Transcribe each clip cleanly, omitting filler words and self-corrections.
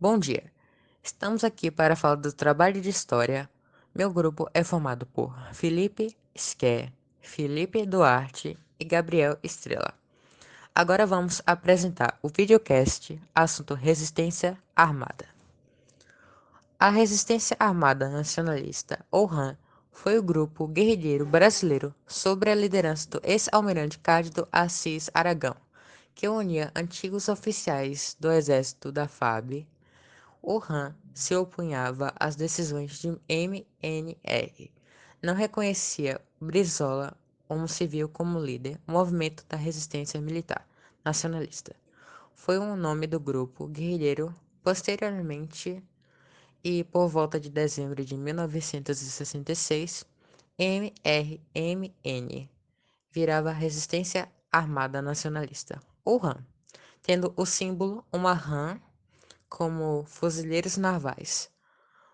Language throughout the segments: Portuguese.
Bom dia. Estamos aqui para falar do trabalho de história. Meu grupo é formado por Felipe Scher, Felipe Duarte e Gabriel Estrela. Agora vamos apresentar o videocast assunto Resistência Armada. A Resistência Armada Nacionalista, ou RAM, foi o grupo guerrilheiro brasileiro sob a liderança do ex-almirante Cândido Assis Aragão, que unia antigos oficiais do exército da FAB. O RAM se opunhava às decisões de MNR. Não reconhecia Brizola como civil como líder do movimento da resistência militar nacionalista. Foi um nome do grupo guerrilheiro posteriormente e por volta de dezembro de 1966, MRMN virava Resistência Armada Nacionalista, ou RAM, tendo o símbolo uma rã como fuzileiros navais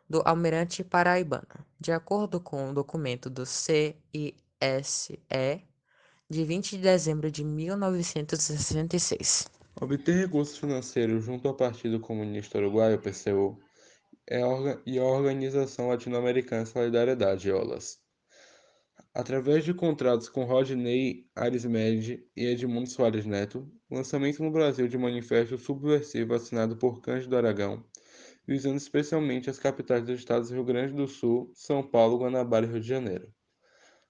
do Almirante Paraibano, de acordo com o documento do CISE de 20 de dezembro de 1966. Obter recursos financeiros junto ao Partido Comunista Uruguaio, PCU, e a Organização Latino-Americana de Solidariedade, OLAS. Através de contratos com Rodney Arismendi e Edmundo Soares Neto, lançamento no Brasil de manifesto subversivo assinado por Cândido Aragão, visando especialmente as capitais dos estados Rio Grande do Sul, São Paulo, Guanabara e Rio de Janeiro.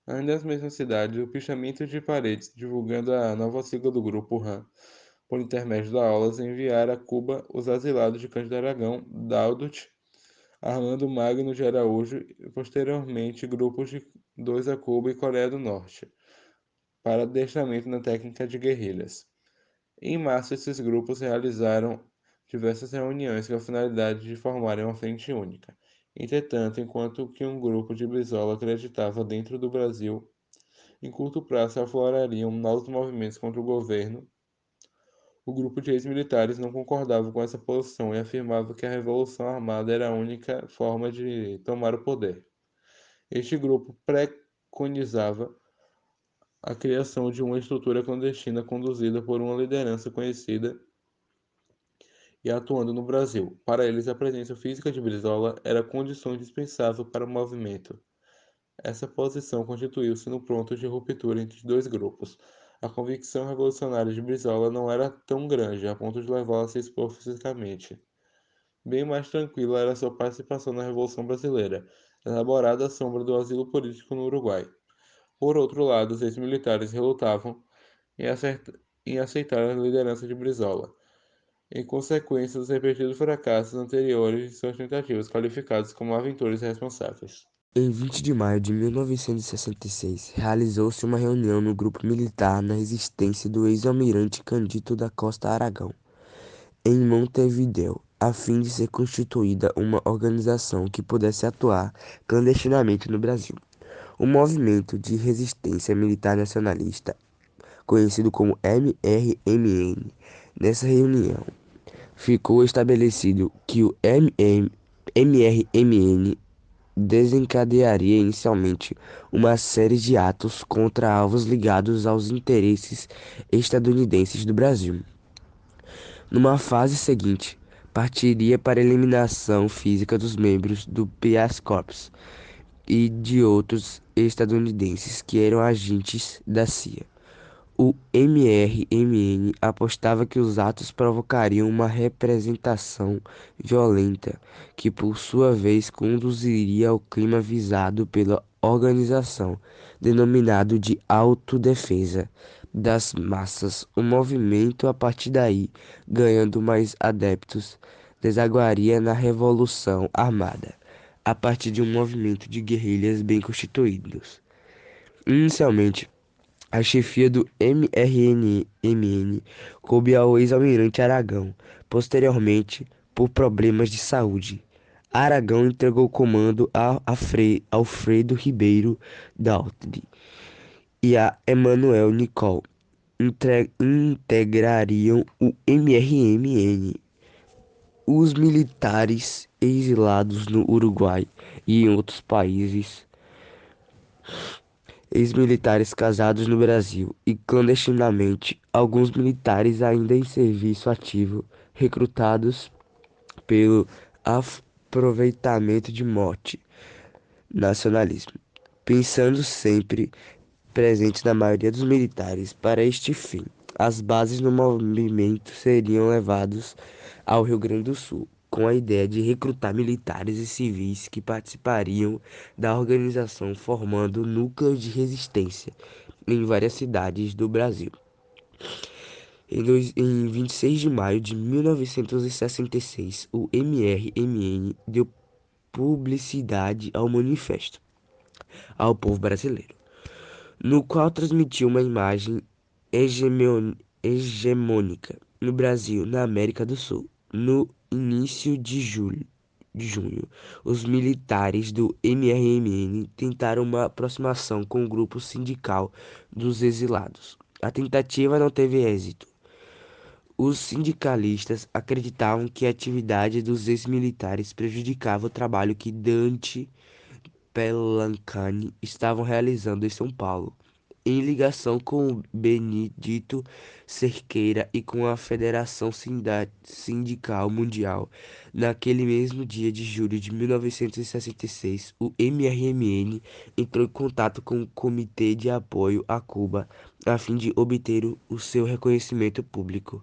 Ainda nas mesmas cidades, o pichamento de paredes divulgando a nova sigla do grupo RAM, por intermédio da aulas, enviar a Cuba os asilados de Cândido Aragão, Daudut, Armando Magno de Araújo e posteriormente grupos de dois a Cuba e Coreia do Norte, para adestramento na técnica de guerrilhas. Em março, esses grupos realizaram diversas reuniões com a finalidade de formarem uma frente única. Entretanto, enquanto que um grupo de Brizola acreditava dentro do Brasil, em curto prazo se aflorariam novos movimentos contra o governo. O grupo de ex-militares não concordava com essa posição e afirmava que a revolução armada era a única forma de tomar o poder. Este grupo preconizava a criação de uma estrutura clandestina conduzida por uma liderança conhecida e atuando no Brasil. Para eles, a presença física de Brizola era condição indispensável para o movimento. Essa posição constituiu-se no ponto de ruptura entre os dois grupos. A convicção revolucionária de Brizola não era tão grande a ponto de levá-lo a se expor fisicamente. Bem mais tranquila era sua participação na Revolução Brasileira, elaborada à sombra do asilo político no Uruguai. Por outro lado, os ex-militares relutavam em aceitar a liderança de Brizola, em consequência dos repetidos fracassos anteriores de suas tentativas, qualificados como aventuras irresponsáveis. Em 20 de maio de 1966, realizou-se uma reunião no grupo militar na resistência do ex-almirante Cândido da Costa Aragão, em Montevidéu, a fim de ser constituída uma organização que pudesse atuar clandestinamente no Brasil. O Movimento de Resistência Militar Nacionalista, conhecido como MRMN, nessa reunião, ficou estabelecido que o MRMN desencadearia inicialmente uma série de atos contra alvos ligados aos interesses estadunidenses do Brasil. Numa fase seguinte, partiria para a eliminação física dos membros do Peace Corps e de outros estadunidenses que eram agentes da CIA. O MRMN apostava que os atos provocariam uma representação violenta, que por sua vez conduziria ao clima visado pela organização, denominado de autodefesa das massas. O movimento, a partir daí, ganhando mais adeptos, desaguaria na Revolução Armada, a partir de um movimento de guerrilhas bem constituídos. Inicialmente, a chefia do MRMN coube ao ex-almirante Aragão. Posteriormente, por problemas de saúde, Aragão entregou o comando a Alfredo Ribeiro Daltri e a Emmanuel Nicol. Integrariam o MRMN. Os militares exilados no Uruguai e em outros países, ex-militares casados no Brasil e clandestinamente alguns militares ainda em serviço ativo, recrutados pelo aproveitamento de morte, nacionalismo, pensando sempre presente na maioria dos militares. Para este fim, as bases do movimento seriam levadas ao Rio Grande do Sul, com a ideia de recrutar militares e civis que participariam da organização, formando núcleos de resistência em várias cidades do Brasil. Em 26 de maio de 1966, o MRMN deu publicidade ao manifesto ao povo brasileiro, no qual transmitiu uma imagem hegemônica no Brasil, na América do Sul. No início de junho, os militares do MRMN tentaram uma aproximação com o grupo sindical dos exilados. A tentativa não teve êxito. Os sindicalistas acreditavam que a atividade dos ex-militares prejudicava o trabalho que Dante Pelancani estavam realizando em São Paulo, em ligação com Benedito Cerqueira e com a Federação Sindical Mundial. Naquele mesmo dia de julho de 1966, o MRMN entrou em contato com o Comitê de Apoio a Cuba a fim de obter o seu reconhecimento político.